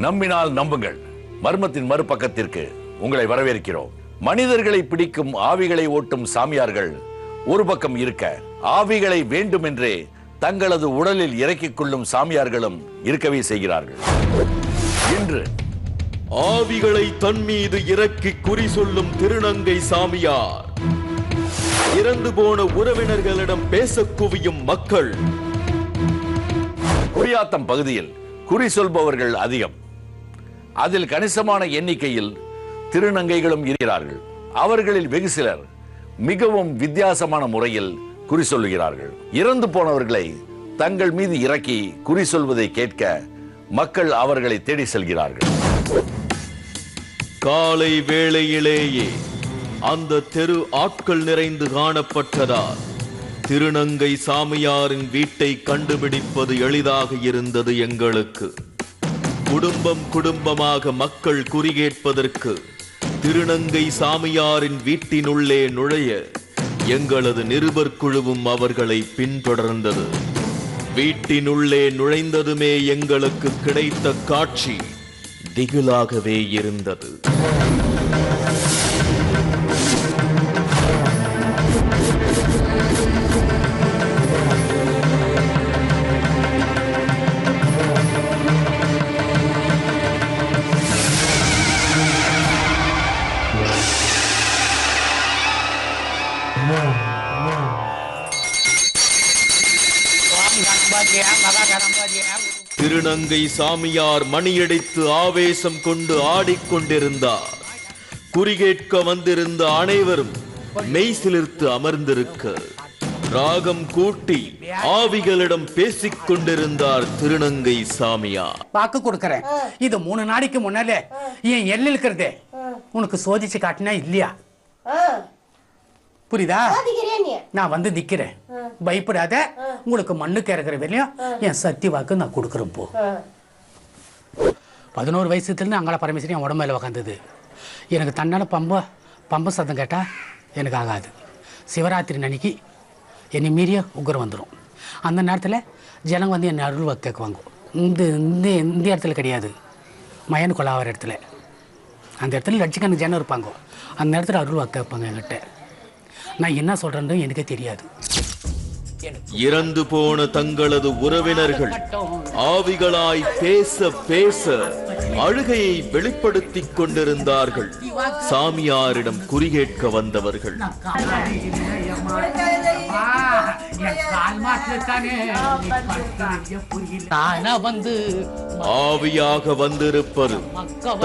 நம்பினால் நம்புங்கள் மர்மத்தின் மறுபக்கத்திற்கு உங்களை வரவேற்கிறோம். மனிதர்களை பிடிக்கும் ஆவிகளை ஓட்டும் சாமியார்கள் ஒரு பக்கம் இருக்க, ஆவிகளை வேண்டுமென்றே தங்களது உடலில் இறக்கிக் கொள்ளும் சாமியார்களும் இருக்கவே செய்கிறார்கள். இன்று ஆவிகளை தன் மீது இறக்கி குறி சொல்லும் திருநங்கை சாமியார், இறந்து போன உறவினர்களிடம் பேச குவியும் மக்கள். குடியாத்தம் பகுதியில் குறி சொல்பவர்கள் அதிகம். அதில் கணிசமான எண்ணிக்கையில் திருநங்கைகளும் இருக்கிறார்கள். அவர்களில் வெகு சிலர் மிகவும் வித்தியாசமான முறையில் குறி சொல்லுகிறார்கள். இறந்து போனவர்களை தங்கள் மீது இறக்கி குறி சொல்வதை கேட்க மக்கள் அவர்களை தேடி செல்கிறார்கள். காலை வேளையிலேயே அந்த தெரு ஆட்கள் நிறைந்து காணப்பட்டதால் திருநங்கை சாமியாரின் வீட்டை கண்டுபிடிப்பது எளிதாக இருந்தது எங்களுக்கு. குடும்பம் குடும்பமாக மக்கள் குறி கேட்பதற்கு திருநங்கை சாமியாரின் வீட்டினுள்ளே நுழைய எங்களது நிருபர் குழுவும் அவர்களை பின்தொடர்ந்தது. வீட்டினுள்ளே நுழைந்ததுமே எங்களுக்கு கிடைத்த காட்சி திகிலாகவே இருந்தது. திருநங்கை சாமியார் மணியடித்து ஆவேசம் கொண்டு ஆடிக்கொண்டிருந்தார். குறிகேட்க வந்திருந்த அனைவரும் மெய்சிலிர்த்து அமர்ந்திருக்க ராகம் கூட்டி ஆவிகளிடம் பேசிக் கொண்டிருந்தார் திருநங்கை சாமியார். வாக்கு கொடுக்கறேன், இது 3 நாளைக்கு முன்னாலே என் எல்ல இருக்கிறதே உனக்கு சோதிச்சு காட்டினா இல்லையா? புரியுதா? நான் வந்து நிக்கிறேன், பயப்படாத. உங்களுக்கு மண்ணுக்கு இறக்குற வேலையும் என் சத்தி வாக்கு நான் கொடுக்குறேன். போ. 11 வயசுலேருந்து அங்காள பரமேஸ்வரி என் உடம்புல உக்காந்தது. எனக்கு தன்னால பம்ப சத்தம் கேட்டால் எனக்கு ஆகாது. சிவராத்திரி அன்னைக்கு என்னை மீறிய உக்கரம் வந்துடும். அந்த நேரத்தில் ஜனங்க வந்து என்னை அருள் வாக்கு கேட்குவாங்க. இந்த இடத்துல கிடையாது, மயன் கொலாவர இடத்துல. அந்த இடத்துல லட்சக்கணக்கு ஜனம் இருப்பாங்க. அந்த நேரத்தில் அருள் வாக்கு கேட்பாங்க என்கிட்ட. நான் என்ன சொல்றேன்னு எனக்கே தெரியாது. இறந்து போன தங்களது உறவினர்கள் ஆவிகளாய் பேச பேச அழுகையை வெளிப்படுத்திக் கொண்டிருந்தார்கள். சாமியாரிடம் குறிகேட்க வந்தவர்கள் ஆவியாக வந்திருப்பது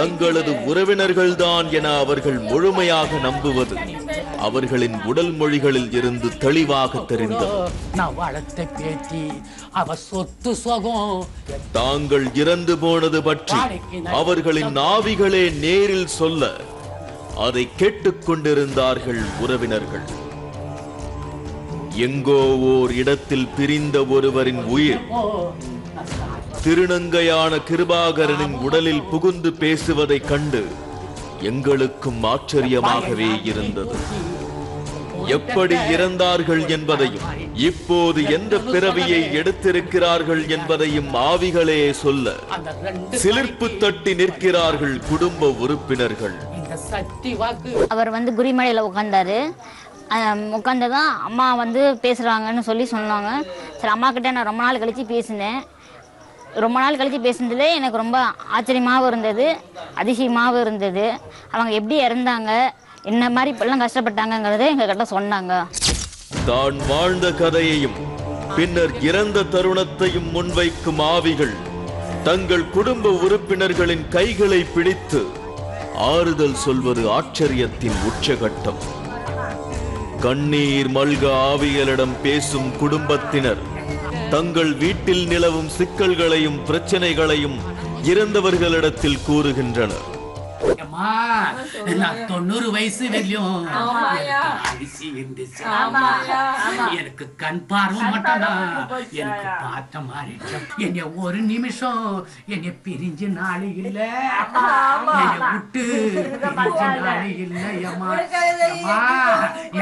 தங்களது உறவினர்கள் தான் என அவர்கள் முழுமையாக நம்புவது அவர்களின் உடல் மொழிகளில் இருந்து தெளிவாக தெரிந்தது. தாங்கள் இறந்து போனது பற்றி அவர்களின் ஆவிகளே நேரில் சொல்ல அதை கேட்டுக் கொண்டிருந்தார்கள் உறவினர்கள். எங்கோ ஓர் இடத்தில் பிரிந்த ஒருவரின் உயிர் திருநங்கையான கிருபாகரனின் உடலில் புகுந்து பேசுவதை கண்டு எங்களுக்கும் ஆச்சரியமாகவே இருந்தது. எப்படி இறந்தார்கள் என்பதையும் இப்போது எந்த பிறவியை எடுத்திருக்கிறார்கள் என்பதையும் ஆவிகளே சொல்ல சிலிர்ப்பு தட்டி நிற்கிறார்கள் குடும்ப உறுப்பினர்கள். அவர் வந்து குரிமலையில உட்காந்ததான் அம்மா வந்து பேசுறாங்கன்னு சொன்னாங்க. சரி, அம்மா கிட்ட நான் ரொம்ப நாள் கழிச்சு பேசினேன். ரொம்ப நாள் கழிச்சு பேசுனதுல எனக்கு ரொம்ப ஆச்சரியமாகவும் இருந்தது, அதிசயமாகவும் இருந்தது. அவங்க எப்படி இறந்தாங்க, என்ன மாதிரி இப்பெல்லாம் கஷ்டப்பட்டாங்கிறத எங்ககிட்ட சொன்னாங்க. தான் வாழ்ந்த கதையையும் பின்னர் இறந்த தருணத்தையும் முன்வைக்கும் ஆவிகள் தங்கள் குடும்ப உறுப்பினர்களின் கைகளை பிடித்து ஆறுதல் சொல்வது ஆச்சரியத்தின் உச்சகட்டம். கண்ணீர் மல்க ஆவிகளிடம் பேசும் குடும்பத்தினர் தங்கள் வீட்டில் நிலவும் சிக்கல்களையும் பிரச்சனைகளையும் இறந்தவர்களிடத்தில் கூறுகின்றனர். அம்மா நான் 90 வயசு வரையும் அரிசி இருந்துச்சு. எனக்கு கண் பார்வை மட்டும்தான் எனக்கு பார்த்த மாதிரி என்னை ஒரு நிமிஷம் என்னை பிரிஞ்ச நாள் இல்ல, என்னை விட்டு பிரிஞ்ச நாள் இல்ல. அம்மா அம்மா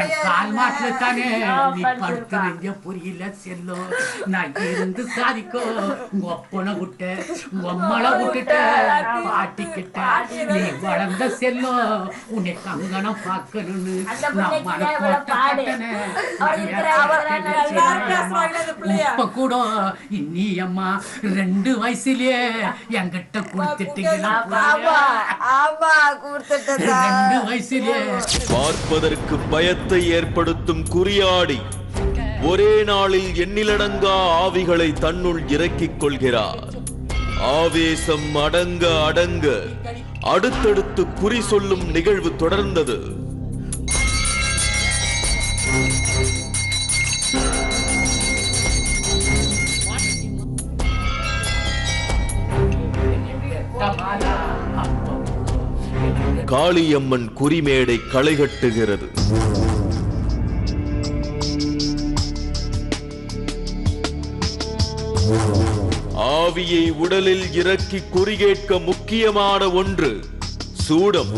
என் கால் மாட்டுல தானே நீ படுத்து புரியல செல்லும். நான் இருந்து சாதிக்கோ உங்க அப்பனை விட்ட உங்க அம்மால விட்டுட்ட பாட்டிக்கிட்ட நீ வளர்ந்த செல்லும். உன்னை கங்கணம் பார்க்கணும்னு நான் இப்ப கூட இன்னி அம்மா 2 வயசுலயே என்கிட்ட கொடுத்துட்டீங்களா? 2 வயசுலயே பார்ப்பதற்கு பயத்தை ஏற்படுத்தும் குறியாடி ஒரே நாளில் எண்ணிலடங்கா ஆவிகளை தன்னுள் இறக்கிக் கொள்கிறார். ஆவேசம் அடங்க அடங்க அடுத்தடுத்து குறி சொல்லும் நிகழ்வு தொடர்ந்தது. காளியம்மன் குறிமேடை களைகட்டுகிறது. ஆவியை உடலில் இறக்கி குறிகேட்க முக்கியமான ஒன்று சூடம்.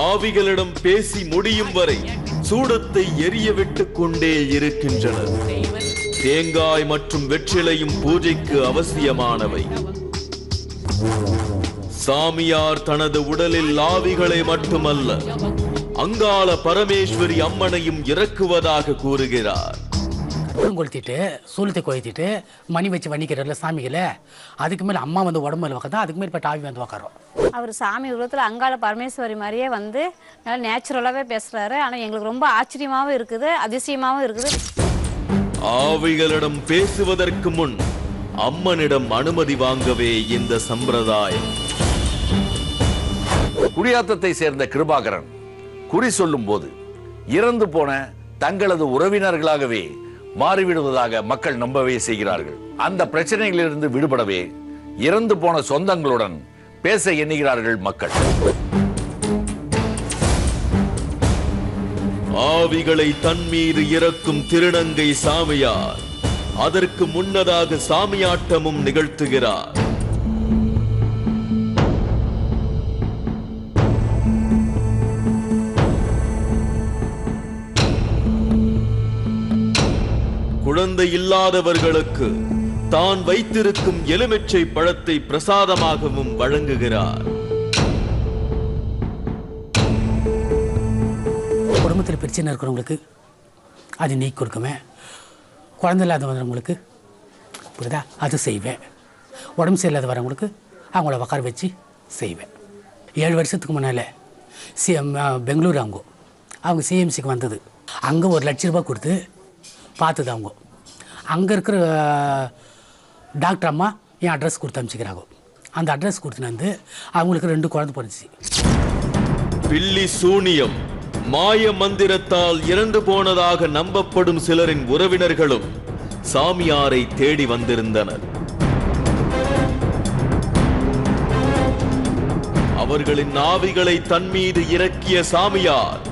ஆவிகளிடம் பேசி முடியும் வரை சூடத்தை எரிய விட்டுக் கொண்டே இருக்கின்றனர். தேங்காய் மற்றும் வெற்றிலையும் பூஜைக்கு அவசியமானவை. சாமியார் தனது உடலில் ஆவிகளை மட்டுமல்ல அங்காள பரமேஸ்வரி அம்மனையும் இறக்குவதாக கூறுகிறார். கொளுத்திட்டு சூலத்தை கொளுத்திட்டு மணி வச்சு வண்டிக்கிறதுல சாமிகளை அதுக்கு மேலே அம்மா வந்து உடம்புல உக்காந்தா அதுக்கு மேலே பட்டு ஆவி வந்து உக்காரோம். அவர் சாமி உருவத்தில் அங்காள பரமேஸ்வரி மாதிரியே வந்து நல்லா நேச்சுரலாகவே பேசுகிறாரு. ஆனால் எங்களுக்கு ரொம்ப ஆச்சரியமாகவும் இருக்குது, அதிசயமாகவும் இருக்குது. ஆவிகளிடம் பேசுவதற்கு முன் அம்மனிடம் அனுமதி வாங்கவே இந்த சம்பிரதாயம். குடியாத்தத்தை சேர்ந்த கிருபாகரன் குறி சொல்லும் போது இறந்து போன தங்களது உறவினர்களாகவே மாறிவிடுவதாக மக்கள் நம்பவே செய்கிறார்கள். அந்த பிரச்சனைகளிலிருந்து விடுபடவே இறந்து போன சொந்தங்களுடன் பேச எண்ணுகிறார்கள் மக்கள். ஆவிகளை தன் மீது இறக்கும் திருநங்கை சாமியார் அதற்கு முன்னதாக சாமியாட்டமும் நிகழ்த்துகிறார். குழந்தை இல்லாதவர்களுக்கு தான் வைத்திருக்கும் எலுமிச்சை பழத்தை பிரசாதமாகவும் வழங்குகிறார். குடும்பத்தில் பிரச்சனை இருக்கிறவங்களுக்கு அது நீக்கி கொடுக்குவேன். குழந்தை இல்லாத வரவங்களுக்கு புரியுதா அது செய்வேன். உடம்பு சரியில்லாத வரவங்களுக்கு அவங்கள உட்கார வச்சு செய்வேன். 7 வருஷத்துக்கு முன்னால் பெங்களூர் அவங்க சிஎம்சிக்கு வந்தது. அங்கே 1 லட்ச ரூபா கொடுத்து பார்த்துது. அவங்க அங்கே இருக்கிற டாக்டர் அம்மா என் அட்ரஸ் கொடுத்து அனுப்பிச்சிக்கிறாங்க. அந்த அட்ரஸ் கொடுத்துன்னு வந்து அவங்களுக்கு 2 குழந்தை பிறந்துச்சு. பில்லி சூனியம் மாய மந்திரத்தால் இறந்து போனதாக நம்பப்படும் சிலரின் உறவினர்களும் சாமியாரை தேடி வந்திருந்தனர். அவர்களின் ஆவிகளை தன் மீது இறக்கிய சாமியார்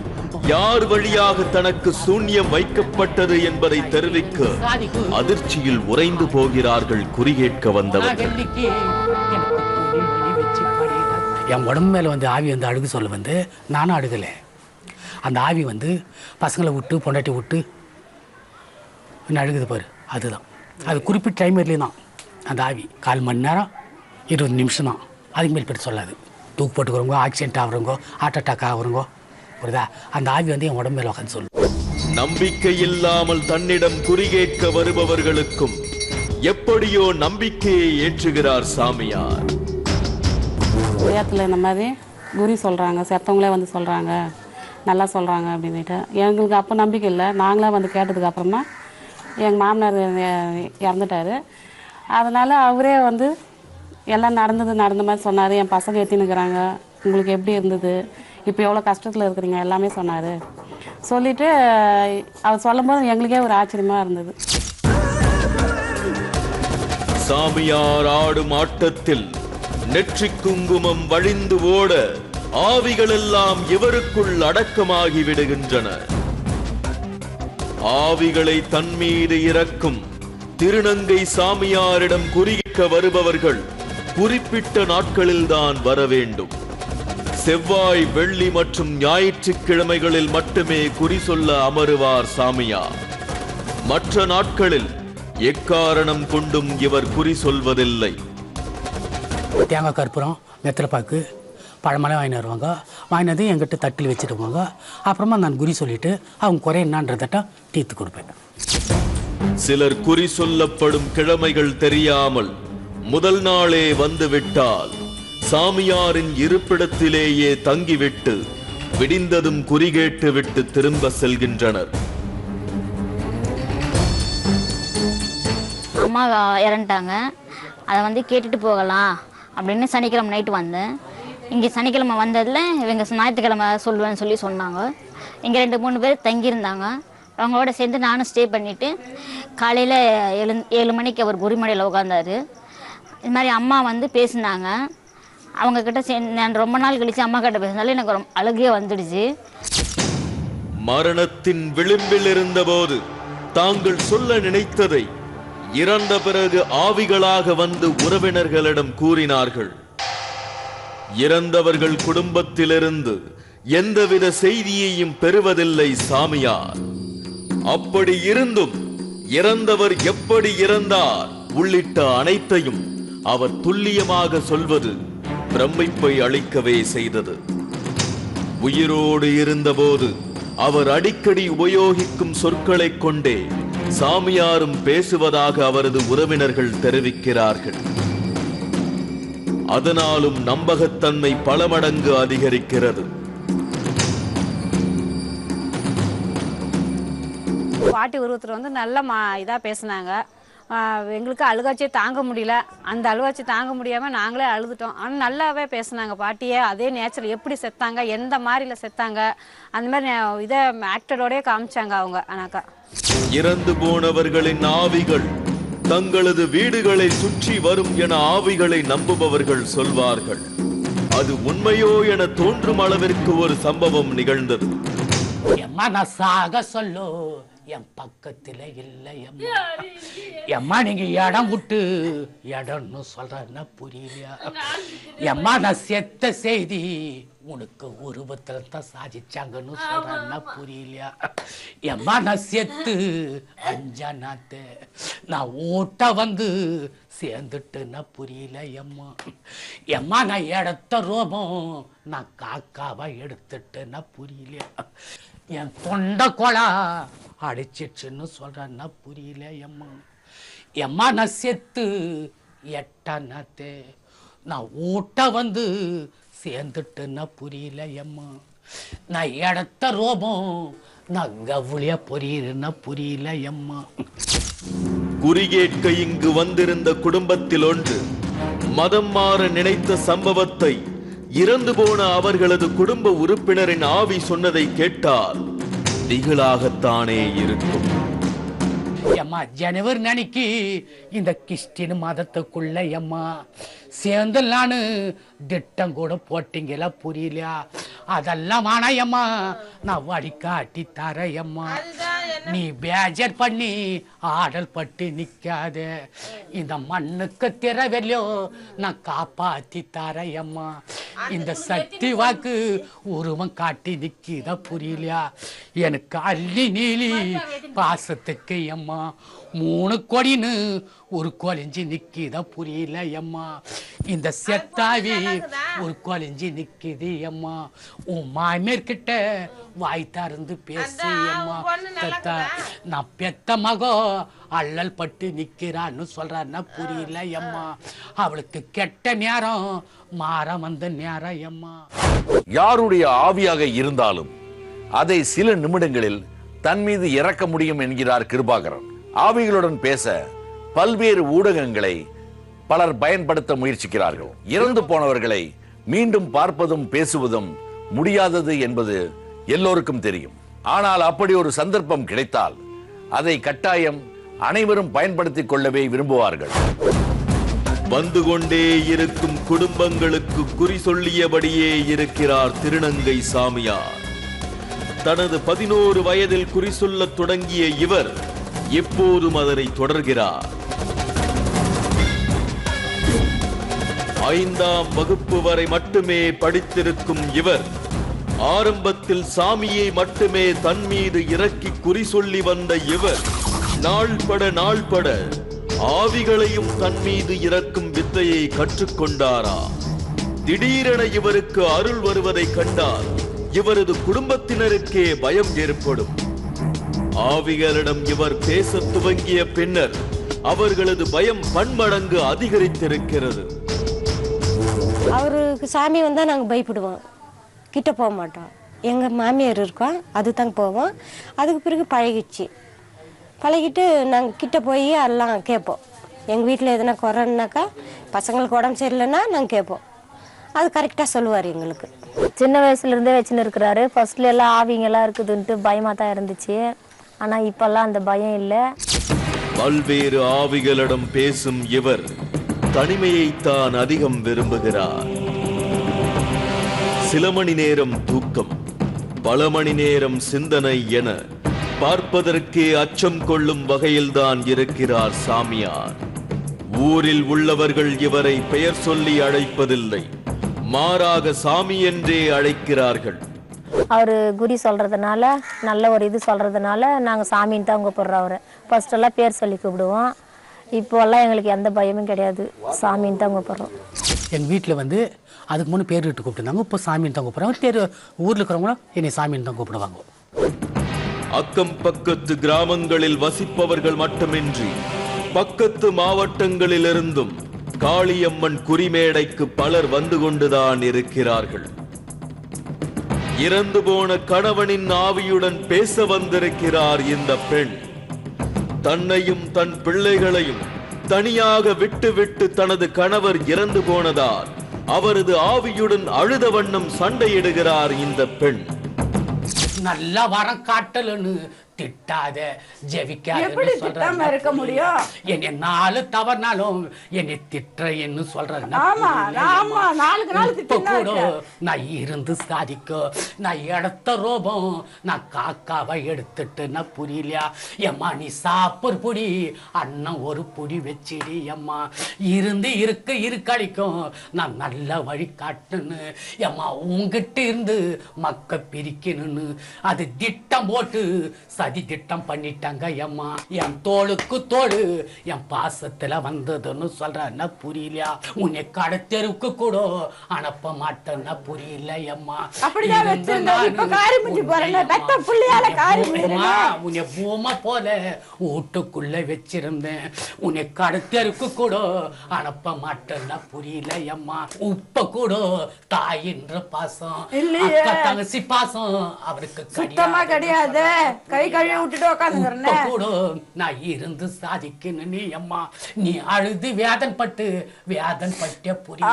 யார் வழியாக தனக்கு சூன்யம் வைக்கப்பட்டது என்பதை தெரிவிக்க அதிர்ச்சியில் உறைந்து போகிறார்கள் குறிகேட்க வந்தவர்கள். என் உடம்பு மேலே வந்து ஆவி வந்து அழுகு சொல்ல வந்து நானும் அழுகலை. அந்த ஆவி வந்து பசங்களை விட்டு பொண்டாட்டி விட்டு இன்னும் அழுகுது பாரு. அதுதான் அது குறிப்பிட்ட டைம் வரலையும் தான். அந்த ஆவி 1/4 மணி நேரம் 20 நிமிஷம் தான். அதுக்கு மேல் போய்ட்டு சொல்லாது. தூக்கு போட்டுக்கிறவங்க, ஆக்சிடென்ட் ஆகுறவங்க, ஹார்ட் அட்டாக் ஆகுறவங்க புரியுதா அந்த ஆவி வந்து என் உடம்பு மேலே உட்காந்து சொல்லு. நம்பிக்கை இல்லாமல் தன்னிடம் குறிகேட்க வருபவர்களுக்கும் எப்படியோ நம்பிக்கையை ஏற்றுகிறார் சாமியார். குடியாத்தில் இந்த மாதிரி குறி சொல்கிறாங்க, செத்தவங்களே வந்து சொல்கிறாங்க, நல்லா சொல்கிறாங்க அப்படின்னுட்டு எங்களுக்கு அப்போ நம்பிக்கை இல்லை. நாங்களே வந்து கேட்டதுக்கு அப்புறமா எங்கள் மாமனார் இறந்துட்டார். அதனால் அவரே வந்து எல்லாம் நடந்த மாதிரி சொன்னார். என் பசங்க எத்தினுக்கிறாங்க, உங்களுக்கு எப்படி இருந்தது, இப்போ எவ்வளோ கஷ்டத்தில் இருக்கிறீங்க எல்லாமே சொன்னார். சொல்லிவிட்டு அவர் சொல்லும்போது எங்களுக்கே ஒரு ஆச்சரியமாக இருந்தது. சாமியார் ஆடும் ஆட்டத்தில் நெற்றி குங்குமம் வழிந்து ஓட ஆவிகள் எல்லாம் இவருக்குள் அடக்கமாகி விடுகின்றன. ஆவிகளை தன்மீது இறக்கும் திருநங்கை சாமியாரிடம் குறிக்க வருபவர்கள் குறிப்பிட்ட நாட்களில்தான் வர வேண்டும். செவ்வாய், வெள்ளி மற்றும் ஞாயிற்றுக்கிழமைகளில் மட்டுமே குறி சொல்ல அமருவார் சாமியார். மற்ற நாட்களில் எக்காரணம் கொண்டும் இவர் குறி சொல்வதில்லை. தேங்காய், கற்பூரம், வெத்தலைப்பாக்கு, பழமெல்லாம் வாங்கி வருவாங்க. வாங்கினது என்கிட்ட தட்டில் வச்சுட்டு போவாங்க. அப்புறமா நான் குறி சொல்லிட்டு அவங்க குறை என்னன்றதட்ட தீர்த்து கொடுப்பேன். சிலர் குறி சொல்லப்படும் கிழமைகள் தெரியாமல் முதல் நாளே வந்துவிட்டால் சாமியாரின் இருப்பிடத்திலேயே தங்கிவிட்டு விடிந்ததும் குறி கேட்டு விட்டு திரும்ப செல்கின்றனர். அம்மா இறந்துட்டாங்க, அதை கேட்டுட்டு போகலாம் அப்படின்னு சனிக்கிழமை நைட்டு வந்தேன். இங்கே சனிக்கிழமை வந்ததில் இவங்க ஞாயிற்றுக்கிழமை சொல்லுவேன்னு சொல்லி சொன்னாங்க. இங்கே 2-3 பேர் தங்கியிருந்தாங்க. அவங்களோட சேர்ந்து நானும் ஸ்டே பண்ணிவிட்டு காலையில் 7 மணிக்கு அவர் குறிமடையில் உட்காந்தாரு. இது மாதிரி அம்மா பேசினாங்க. அவங்கக்கிட்ட சேர்ந்து நான் ரொம்ப நாள் கழித்து அம்மா கிட்ட பேசினாலும் எனக்கு ரொம்ப அழுகே வந்துடுச்சு. மரணத்தின் விளிம்பில் இருந்தபோது தாங்கள் சொல்ல நினைத்ததை இறந்த பிறகு ஆவிகளாக வந்து உறவினர்களிடம் கூறினார்கள். இறந்தவர்கள் குடும்பத்திலிருந்து எந்தவித செய்தியையும் பெறுவதில்லை சாமியார். அப்படி இருந்தும் இறந்தவர் எப்படி இறந்தார் உள்ளிட்ட அனைத்தையும் அவர் துல்லியமாக சொல்வது பிரமிப்பை அளிக்கவே செய்தது. உயிரோடு இருந்தபோது அவர் அடிக்கடி உபயோகிக்கும் சொற்களை கொண்டே சாமியாரும் பேசுவதாக அவரது உறவினர்கள் தெரிவிக்கிறார்கள். அதனாலும் நம்பகத்தன்மை பல மடங்கு அதிகரிக்கிறது. பாட்டி உருவத்தில் நல்ல இதாக பேசினாங்க. எங்களுக்கு அழுகாச்சியை தாங்க முடியல. அந்த அழுகாச்சி தாங்க முடியாமல் நாங்களே அழுதுட்டோம். ஆனால் நல்லாவே பேசினாங்க பாட்டியே. அதே நேச்சர் எப்படி செத்தாங்க, எந்த மாதிரில செத்தாங்க, அந்த மாதிரி இதை ஆக்டரோடய காமிச்சாங்க அவங்க. ஆனாக்கா இறந்து போனவர்களின் ஆவிகள் தங்களது வீடுகளை சுற்றி வரும் என ஆவிகளை நம்புபவர்கள் சொல்வார்கள். அது உண்மையோ என தோன்றும் அளவிற்கு ஒரு சம்பவம் நிகழ்ந்தது. மனசாக சொல்லோ என் பக்கத்துல இல்லை எம்மா, நீங்க இடம் விட்டு இடம்னு சொல்றன்னா புரியலையா எம்மா? நான் செத்த செய்தி உனக்கு உருவத்துல தான் சாதிச்சாங்கன்னு சொல்றன்னா புரியலையா எம்மா? நான் செத்து 5 நாத்து நான் ஓட்ட சேர்ந்துட்டுன்னா புரியல எம்மா. எம்மா நான் இடத்த ரோபம் நான் காக்காவா எடுத்துட்டுன்னா புரியலையா? என் தொண்டை கொலா அடிச்சிச்சுன்னு சொல்றன்னா புரியல எம்மா. எம்மா நான் செத்து 8 நாத்து நான் ஓட்ட சேர்ந்துட்டுன்னா புரியல எம்மா. நான் இடத்த ரோபம் நான் கவுளியா பொரியுன்னா புரியல எம்மா. குறிகேட்க இங்கு வந்திருந்த குடும்பத்தில் ஒன்று மதம் மாற நினைத்த சம்பவத்தை இறந்து போன அவர்களது குடும்ப உறுப்பினரின் ஆவி சொன்னதை கேட்டால் திகிலாகத்தானே இருக்கும். எம்மா ஜனவரி அன்னைக்கு இந்த கிறிஸ்டின் மதத்துக்குள்ள எம்மா சேர்ந்து நானு திட்டம் கூட போட்டீங்களா புரியலையா? அதெல்லாம் ஆனா எம்மா நான் வழிகாட்டி தர எம்மா. நீ பேஜர் பண்ணி ஆடல் பட்டு நிக்காத. இந்த மண்ணுக்கு திறவெல்லையோ நான் காப்பாத்தி தர எம்மா. இந்த சக்தி வாக்கு உருவம் காட்டி நிக்கித புரியலையா? எனக்கு அள்ளி நீலி பாசத்துக்கு எம்மா 3 கொடின்னு ஒரு கொலைஞ்சி நிக்கித புரியல எம்மா. இந்த செத்தாவி ஒரு கொலைஞ்சி நிக்குது எம்மா. உன் மாமியார்கிட்ட வாய் திறந்து பேசு எம்மா. நான் பெத்த மகோ அள்ளல் பட்டு நிக்கிறான்னு சொல்றான்னா புரியல எம்மா. அவளுக்கு கெட்ட நேரம் மாற வந்த நேரம் எம்மா. யாருடைய ஆவியாக இருந்தாலும் அதை சில நிமிடங்களில் தன் மீது இறக்க முடியும் என்கிறார் கிருபாகரன். ஆவிகளுடன் பேச பல்வேறு ஊடகங்களை பலர் பயன்படுத்த முயற்சிக்கிறார்கள். இறந்து போனவர்களை மீண்டும் பார்ப்பதும் பேசுவதும் முடியாதது என்பது எல்லோருக்கும் தெரியும். ஆனால் அப்படி ஒரு சந்தர்ப்பம் கிடைத்தால் அதை கட்டாயம் அனைவரும் பயன்படுத்திக் கொள்ளவே விரும்புவார்கள். வந்து கொண்டே இருக்கும் குடும்பங்களுக்கு குறி சொல்லியபடியே இருக்கிறார் திருநங்கை சாமியார். தனது 11 வயதில் குறி சொல்லத் தொடங்கிய இவர் எப்போதும் அதனை தொடர்கிறார். 5ஆம் வகுப்பு வரை மட்டுமே படித்திருக்கும் இவர் ஆரம்பத்தில் சாமியை மட்டுமே தன் மீது இறக்கி குறி சொல்லி வந்த இவர் நாள்பட ஆவிகளையும் தன் மீது இறக்கும் வித்தையை கற்றுக்கொண்டாரா? திடீரென இவருக்கு அருள் வருவதை கண்டால் இவரது குடும்பத்தினருக்கே பயம் ஏற்படும். ஆவிகளிடம் இவர் பேசத் துவங்கிய பின்னர் அவர்களது பயம் பன்மடங்கு அதிகரித்திருக்கிறது. அவருக்கு சாமி வந்தால் நாங்கள் பயப்படுவோம், கிட்ட போக மாட்டோம். எங்கள் மாமியார் இருக்கோம், அது தாங்க போவோம். அதுக்கு பிறகு பழகிட்டு நாங்கள் கிட்ட போய் எல்லாம் கேட்போம். எங்கள் வீட்டில் எதனா குறைன்னாக்கா, பசங்களுக்கு உடம்பு சரியில்லைன்னா நாங்கள் கேட்போம். அது கரெக்டாக சொல்லுவார் எங்களுக்கு. சின்ன வயசுலேருந்தே வச்சுன்னு இருக்கிறாரு. ஃபர்ஸ்ட்ல எல்லாம் ஆவிங்கெல்லாம் இருக்குதுன்ட்டு பயமாக தான் இருந்துச்சு. ஆனால் இப்போல்லாம் அந்த பயம் இல்லை. பல்வேறு ஆவிகளிடம் பேசும் இவர் தனிமையைத்தான் அதிகம் விரும்புகிறார். சில மணி நேரம் தூக்கம், பல மணி நேரம் சிந்தனை என பார்ப்பதற்கே அச்சம் கொள்ளும் வகையில்தான் இருக்கிறார் சாமியார். ஊரில் உள்ளவர்கள் இவரை பெயர் சொல்லி அழைப்பதில்லை, மாறாக சாமி என்றே அழைக்கிறார்கள். அவர் குறி சொல்கிறதுனால, நல்ல ஒரு இது சொல்கிறதுனால நாங்கள் சாமின்னு தான் கூப்பிட்றோம். அவரை ஃபர்ஸ்டெல்லாம் பேர் சொல்லி கூப்பிடுவோம். இப்போல்லாம் எங்களுக்கு எந்த பயமும் கிடையாது, சாமின்னு தான் கூப்பிட்றோம். எங்கள் வீட்டில் வந்து அதுக்கு முன்னே பேர் விட்டு கூப்பிட்டுருந்தாங்க, இப்போ சாமின்னு தான் கூப்பிட்றாங்க. ஊரில் இருக்கிறவங்களும் என்னை சாமின்னு தான் கூப்பிடுவாங்க. அக்கம் பக்கத்து கிராமங்களில் வசிப்பவர்கள் மட்டுமின்றி பக்கத்து மாவட்டங்களிலிருந்தும் காளியம்மன் குறிமேடைக்கு பலர் வந்து கொண்டுதான் இருக்கிறார்கள். இறந்து போன கணவனின் ஆவியுடன் பேச வந்திருக்கிறார் இந்த பெண். தன்னையும் தன் பிள்ளைகளையும் தனியாக விட்டு தனது கணவர் இறந்து போனதால் அவரது ஆவியுடன் அழுத வண்ணம் சண்டையிடுகிறார் இந்த பெண். நல்ல வரம் காட்டலன்னு திட்டாத, எப்படி திட்டாம இருக்க முடியும்? என்னை 4 தவறுனாலும் என்னை திட்டுறேன்னு சொல்றேன். நான் இருந்து சாதிக்க, நான் எடுத்த ரோபம், நான் காக்காவை எடுத்துட்டு நான் புரியலையா? எம்மா நீ சாப்பிடு புடி, அண்ணன் ஒரு புடி வச்சிடி. எம்மா இருந்து இருக்கடிக்கும், நான் நல்ல வழி காட்டுன்னு. எம்மா உங்ககிட்ட இருந்து மக்க பிரிக்கணும்னு அது திட்டம் போட்டு சதி திட்டம் பண்ணிட்டாங்க. எம்மா என் தோளுக்கு தோடு, என் பாசத்துல வந்ததுன்னு சொல்றேன்னா புரியலையா? உன்னை கடத்தெருக்கு கூட அனுப்ப மாட்டேன்னா புரியல. எம்மா உன்னை பூமா போல வீட்டுக்குள்ள வச்சிருந்தேன், உன்னை கடத்தெருக்கு கூட அனுப்ப மாட்டேன்னா புரியல. எம்மா உப்ப கூட தாயின்ற பாசம், தங்கச்சி பாசம் அவருக்கு கிடையாது. கை கழுவி விட்டுட்டு உட்காந்து நான் இருந்து சாதிக்கணும். நீ அம்மா நீ அழுது வேதன் பட்டு புரியல.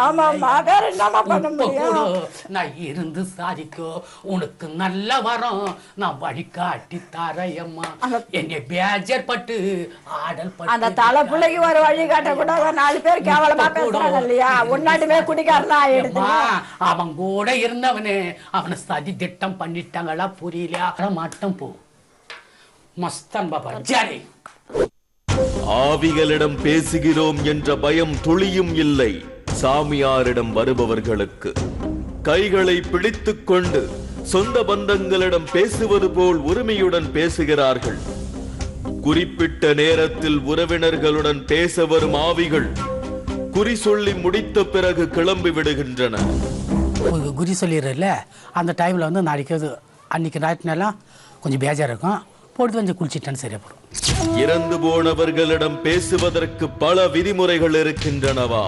நான் இருந்து சாதிக்கும், உனக்கு நல்ல வரம் நான் வழிகாட்டி தரையம்மா. என்னை பேஜர் பட்டு ஆடல் பட்டு அந்த தலை பிள்ளைக்கு ஒரு வழி காட்ட கூடாது. 4 பேர் கேவலமா பேசுறாங்க இல்லையா? உன்னாட்டுமே குடிக்காரனா அவன் கூட இருந்தவனே அவனை சதி திட்டம் பண்ணிட்டாங்களா புரியலையா? மாட்டம் போ மஸ்தான் பாபா ஜாரி. ஆவிகளிடம் பேசுகிறோம் என்ற பயம் துளியும் இல்லை சாமியாரிடம் வருபவர்களுக்கு. கைகளை பிடித்துக் கொண்டு சொந்த பந்தங்களிடம் பேசுவது போல் உரிமையுடன் பேசுகிறார்கள். குறிப்பிட்ட நேரத்தில் உறவினர்களுடன் பேச வரும் ஆவிகள் குறி சொல்லி முடித்த பிறகு கிளம்பி விடுகின்றன. குறி சொல்லிடுறல அந்த டைம்ல வந்து நாளைக்கு அன்னைக்கு நாட்டினெல்லாம் கொஞ்சம் பேஜாக இருக்கும், போட்டு கொஞ்சம் குளிச்சிட்டேன்னு சரியா போடும். இறந்து போனவர்களிடம் பேசுவதற்கு பல விதிமுறைகள் இருக்கின்றனவா?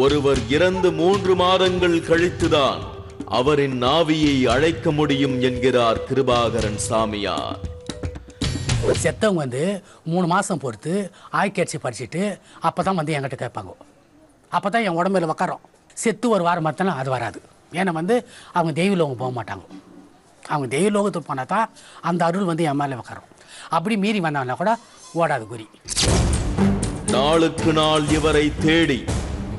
ஒருவர் இறந்து 3 மாதங்கள் கழித்துதான் அவரின் ஆவியை அழைக்க முடியும் என்கிறார் கிருபாகரன் சாமியார். செத்தவங்க வந்து 3 மாதம் பொறுத்து ஆய்க்கட்சி படிச்சுட்டு அப்போ வந்து என்கிட்ட கேட்பாங்க. அப்போ தான் என் உடம்புல உக்காரோம். செத்து ஒரு வாரம் மறுத்தாலும் அது வராது. ஏன்னா வந்து அவங்க தெய்வலோகம் போக மாட்டாங்க. அவங்க தெய்வலோகத்துக்கு போனால் தான் அந்த அருள் வந்து என் மேலே உக்காரோம். அப்படி மீறி வந்தாங்கன்னா கூட ஓடாது குறி. நாளுக்கு நாள் இவரை தேடி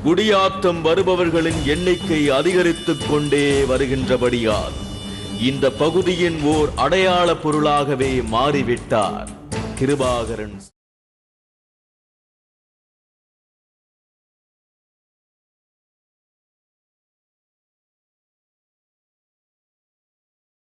குடியாத்தம் வருபவர்களின் எண்ணிக்கை அதிகரித்துக் கொண்டே வருகின்றபடியால் இந்த பகுதியின் ஓர் அடையாள பொருளாகவே மாறிவிட்டார் கிருபாகரன்.